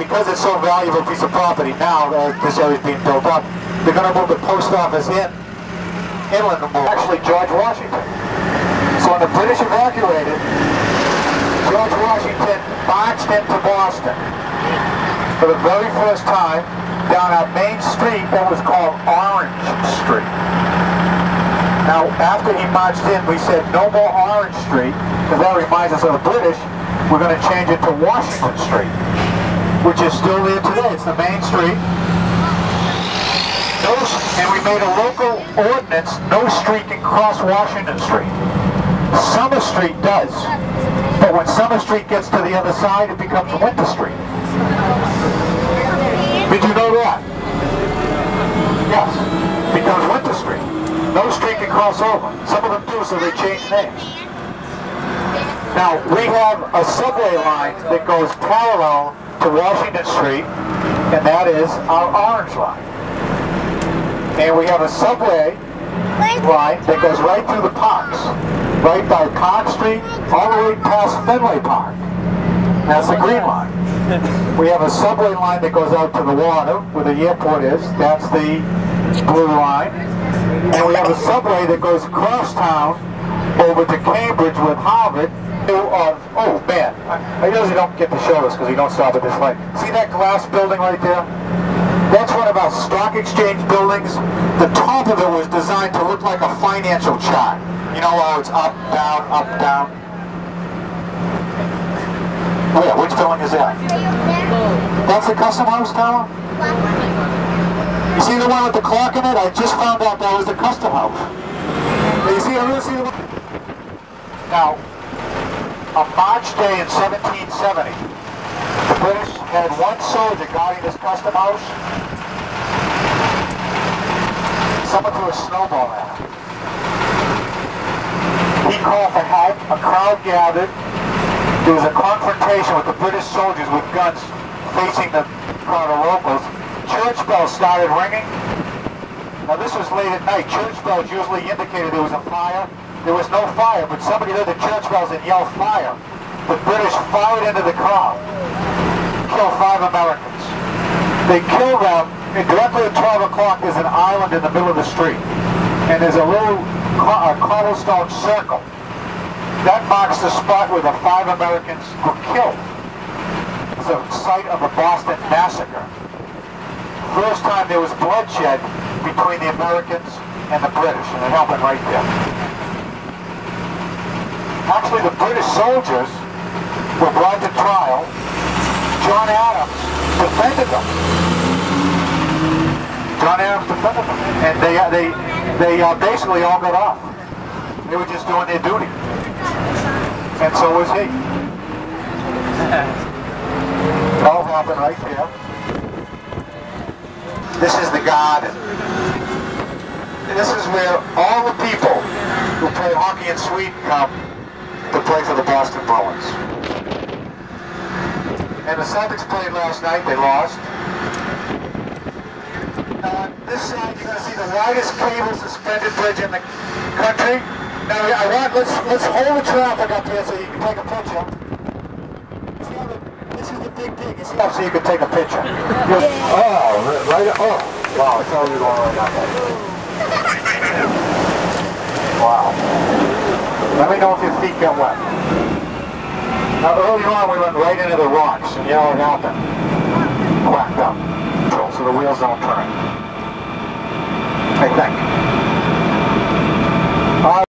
because it's so valuable a piece of property now, this area is being built up, they're going to move the post office inland. Actually, George Washington. So when the British evacuated, George Washington marched into Boston for the very first time down a main street that was called Orange Street. Now, after he marched in, we said no more Orange Street, because that reminds us of the British. We're going to change it to Washington Street, which is still there today. It's the main street. And we made a local ordinance, no street can cross Washington Street. Summer Street does. But when Summer Street gets to the other side, it becomes Winter Street. Did you know that? Yes. It becomes Winter Street. No street can cross over. Some of them do, so they change names. Now, we have a subway line that goes parallel to Washington Street, and that is our Orange Line. And we have a subway line that goes right through the parks, right by Park Street, all the way past Fenway Park. That's the Green Line. We have a subway line that goes out to the water, where the airport is. That's the Blue Line. And we have a subway that goes across town over to Cambridge with Harvard. Oh man, I usually don't get to show this because we don't stop at this light. See that glass building right there? That's one of our stock exchange buildings. The top of it was designed to look like a financial chart. You know how it's up, down, up, down? Oh yeah, which building is that? That's the Custom House Tower? You see the one with the clock in it? I just found out that was the Custom House. You see the one? Now, on March Day in 1770, the British had one soldier guarding this custom house. Someone threw a snowball at him. He called for help. A crowd gathered. There was a confrontation with the British soldiers with guns facing the crowd of locals. Church bells started ringing. Now this was late at night. Church bells usually indicated there was a fire. There was no fire, but somebody heard the church bells and yelled fire. The British fired into the crowd. Killed 5 Americans. They killed them, and directly at 12 o'clock there's an island in the middle of the street. And there's a little cobblestone circle. That marks the spot where the 5 Americans were killed. It's a site of the Boston Massacre. First time there was bloodshed between the Americans and the British, and it happened right there. Actually, the British soldiers were brought to trial. John Adams defended them. John Adams defended them. And they basically all got off. They were just doing their duty. And so was he. It all happened right there. This is the garden. And this is where all the people who play hockey in Sweden come to play for the Boston Bruins. And the Celtics played last night. They lost. This side you're going to see the widest cable suspended bridge in the country. Now let's hold the traffic up here so you can take a picture. This is the big dig. You see so you can take a picture. Oh, right. Oh, wow! It's already going right up there. Wow. Let me know if your feet get wet. Now early on we went right into the rocks, and you know what happened? Cracked up. So the wheels don't turn. I think.